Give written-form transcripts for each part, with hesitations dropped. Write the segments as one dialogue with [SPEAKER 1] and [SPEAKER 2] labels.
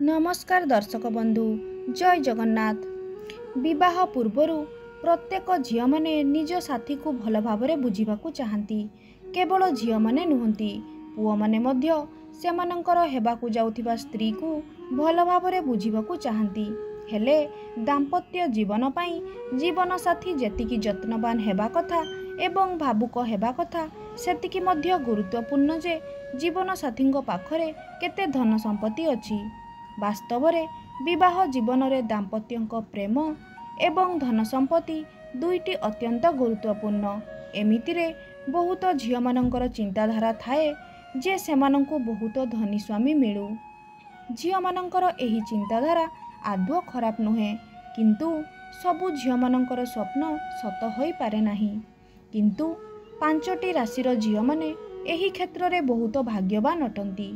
[SPEAKER 1] नमस्कार दर्शक बंधु, जय जगन्नाथ। विवाह पूर्वर प्रत्येक झील मैंने निज साथी को भल भाव बुझा चाहती। केवल झील मैंने नुहति, पुओ मैंने मध्य सेमानंकर हेबाकु जाउथिबा स्त्री को भल भाव बुझा चाहती। हेले दाम्पत्य जीवन पाई जीवन साथी जेतिकी जत्नवान हेबा कथा एवं भावुक हेबा कथा सेतिकी मध्य गुरुत्वपूर्ण जे जीवन साथी पाखरे केते धन संपत्ति अछि। वास्तव में विवाह जीवन में दाम्पत्यों प्रेम एवं धन संपत्ति दुईटी अत्यंत गुरुत्वपूर्ण। एमितिरे बहुत झील मानकर चिंताधारा थाए जे सेमानंकु बहुत धनी स्वामी मिलू। झील मानकर एही चिंताधारा आदौ खराब नुहे, किंतु सबु झील मानकर स्वप्न सत होई पारे नाही। किंतु पांचटी राशिर झील माने एही क्षेत्र में बहुत भाग्यवान अटंती।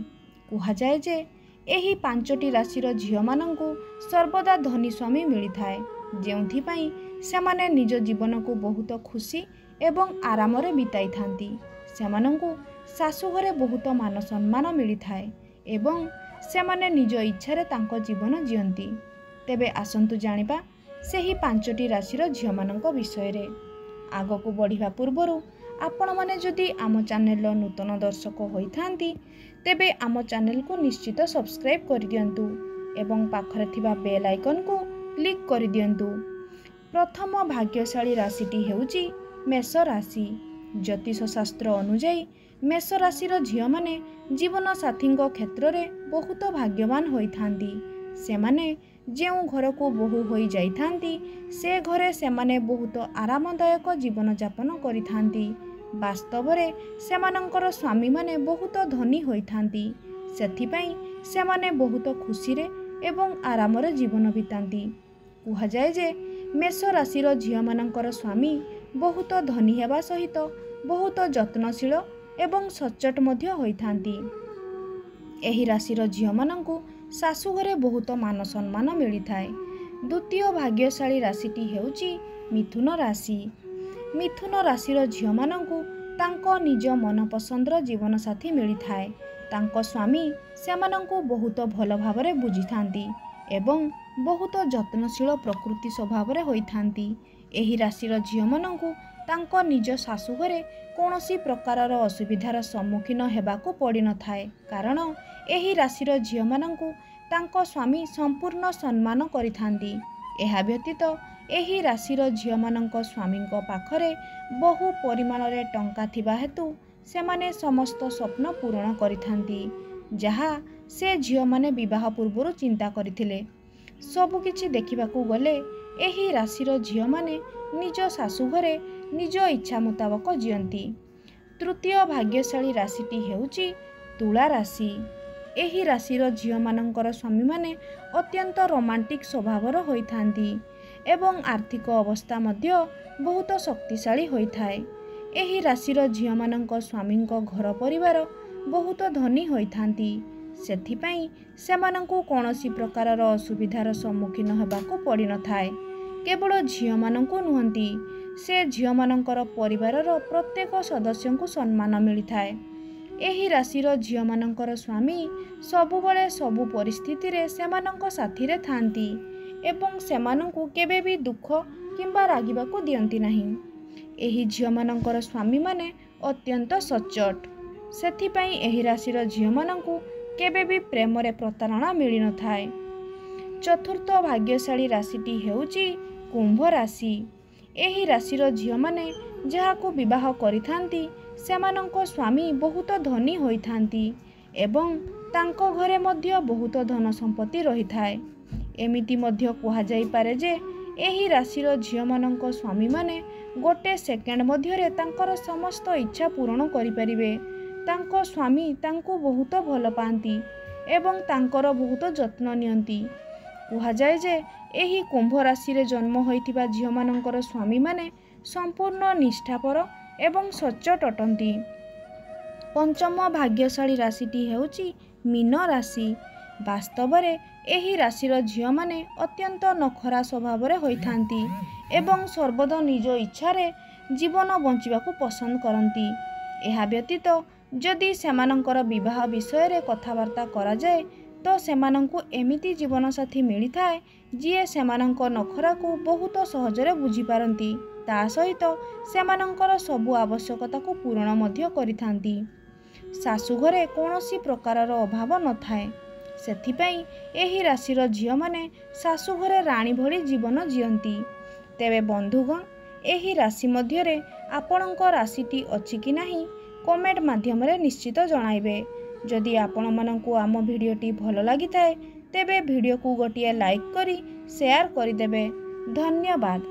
[SPEAKER 1] कुहाजाए जे एही पांचटी राशिर झील मानंकु सर्वदा धनी स्वामी मिलिथाए, जेउथिपाई सेमाने निज जीवन को बहुत खुशी एवं आराम रे बिताई थांती। सेमानंकु सासु घरे बहुत मान सम्मान मिलिथाए एवं सेमाने निज इच्छा रे तांको जीवन जियंती। तेबे आसंतु जानिबा सेही पांचटी राशिर झील मानंक विषय रे। आगको बढ़िबा पूर्वरु आपण माने जदि आम चैनल नूतन दर्शक होइथांती तेबे आम चैनल को निश्चित सब्सक्राइब कर दियंतु एवं पाखरे थिबा बेल आइकन को क्लिक कर दियंतु। प्रथम भाग्यशाली राशिटी हेउची मेष राशि। ज्योतिष शास्त्र अनुଯାयी मेष राशिर झील माने जीवन साथी क्षेत्र में बहुत भाग्यवान होइथांती। सेमाने जेउ घर को बहु होई जाइथांती से घरे सेमाने बहुत आरामदायक जीवन यापन करिथांती। वास्तव में सेमानंकर स्वामी माने बहुत धनी होइथांती, सेथिपाई सेमाने बहुत खुशी रे एवं आराम रे जीवन बितांती। कुहाजाए जे मेष राशिर झील मानंकर स्वामी बहुत धनी हेबा सहित बहुत जत्नशील एवं सच्चोट मध्य होइथांती। एही राशिर झील मानंकु सासु घरे बहुत मान सम्मान मिलिथाए। द्वितीय भाग्यशाली राशिटी हेउची मिथुन राशि। मिथुन राशिर झील मानंकु तांको निज मन पसंदर जीवन साथी मिलिथाए। तांको स्वामी सेमानंकु बहुत भल भावरे बुझिथांती एवं बहुत जत्नशील प्रकृति स्वभाव होइथांती। एही राशिर झील मानंकु तांको निज सासु घरे कौनसी प्रकारर असुविधार सम्मुखीन हेबाकु पड़ी न थाए, कारण एही राशिर झील मानंकु तांको स्वामी संपूर्ण सम्मान करिथांती। एहा व्यतीत एही राशिर झील मानंक स्वामींक पाखरे बहु परिमाण रे टंका थिबा हेतु सेमाने समस्त स्वप्न पूर्ण करिथांती, जहा से झील माने विवाह पूर्वर चिंता करिथिले। सबु किछि देखिबाकू गले एही राशिर झील माने निज सासु घरे निज इच्छा मुताबक जियंती। तृतीय भाग्यशाली राशिटी हेउची तुला राशि। एही राशिर झील मानंकर स्वामी माने अत्यंत रोमांटिक स्वभावर होइथांती एवं आर्थिक अवस्था मध्य बहुत शक्तिशाली होइथाए। एही राशिर झील मानंक स्वामींक घर परिवार बहुत धनी होइथांती, सेथिपाई सेमानंकु कौनसी प्रकारर असुविधार सम्मुखीन हेबाकु पड़ी न थाए। केवल झील मानंकु नुहंती, से झील मानंकर परिवारर प्रत्येक सदस्यंकु सम्मान मिलिथाए। एही राशिर झील मानंकर स्वामी सबुबले सबु परिस्थिति रे सेमानंक साथी रे थांती एवं सेमानंकु केबे भी दुख किंबा रागिबाकु दियंती नाही। एही झील मानंकर स्वामी माने अत्यंत सच्चोट, सेथिपाई एही राशिर झील मानंकु केबे भी प्रेम रे प्रतारणा मिली न थाए। चतुर्थ भाग्यशाली राशिटी हेउची कुंभ राशि। एही राशिर झील माने जहाकु विवाह करिथांती सेमानंक स्वामी बहुत धनी होइथांती एवं तांको घरे मध्य बहुत धन संपत्ति रहिथाए। एमिति मध्य कुहा जाई पारे जे एही राशिर झील मानंक स्वामी माने गोटे सेकेंड मध्यरे तांकर समस्त इच्छा पूर्ण करि परिबे। तांको स्वामी तांको बहुत भल पांती एवं तांकर बहुत जत्न नियंती। कुहा जाए जे एही कुंभ राशि रे जन्म होइतिबा झील मानंकर स्वामी माने संपूर्ण निष्ठापर एवं सच्चोट अटंती। पंचम भाग्यशाली राशिटी हेउची मीन राशि। वास्तव में एही राशिर झील माने अत्यंत नखरा स्वभाव होइथांती एवं सर्वदा निज इच्छा रे जीवन बंचिबाकू पसंद करती। एहा व्यतीत जदि सेमानंकर विवाह विषय रे कथाबार्ता करा जाए ତ ସେମାନଙ୍କୁ ଏମିତି ଜୀବନସାଥୀ ମିଳିଥାଏ ଯିଏ ସେମାନଙ୍କ ନଖରାକୁ ବହୁତ ସହଜରେ ବୁଝିପାରନ୍ତି, ତା ସହିତ ସେମାନଙ୍କର ସବୁ ଆବଶ୍ୟକତାକୁ ପୂରଣ ମଧ୍ୟ କରିଥାନ୍ତି। ଶାଶୁଘରେ କୌଣସି ପ୍ରକାରର ଅଭାବ ନଥାଏ। ସେଥିପାଇଁ ଏହି ରାଶିର ଝିଅମାନେ ଶାଶୁଘରେ ରାଣୀ ଭଳି ଜୀବନ ଜିଅନ୍ତି। ତେବେ ବନ୍ଧୁଗଣ, ଏହି ରାଶି ମଧ୍ୟରେ ଆପଣଙ୍କ ରାଶିଟି ଅଛି କି ନାହିଁ କମେଣ୍ଟ ମାଧ୍ୟମରେ ନିଶ୍ଚିତ ଜଣାଇବେ। ଯଦି ଆପଣମାନଙ୍କୁ ଆମ ଭିଡ଼ିଓଟି ଭଲ ଲାଗିଥାଏ ତେବେ ଭିଡ଼ିଓକୁ ଗୋଟିଏ ଲାଇକ୍ କରି ସେୟାର କରିଦେବେ। ଧନ୍ୟବାଦ।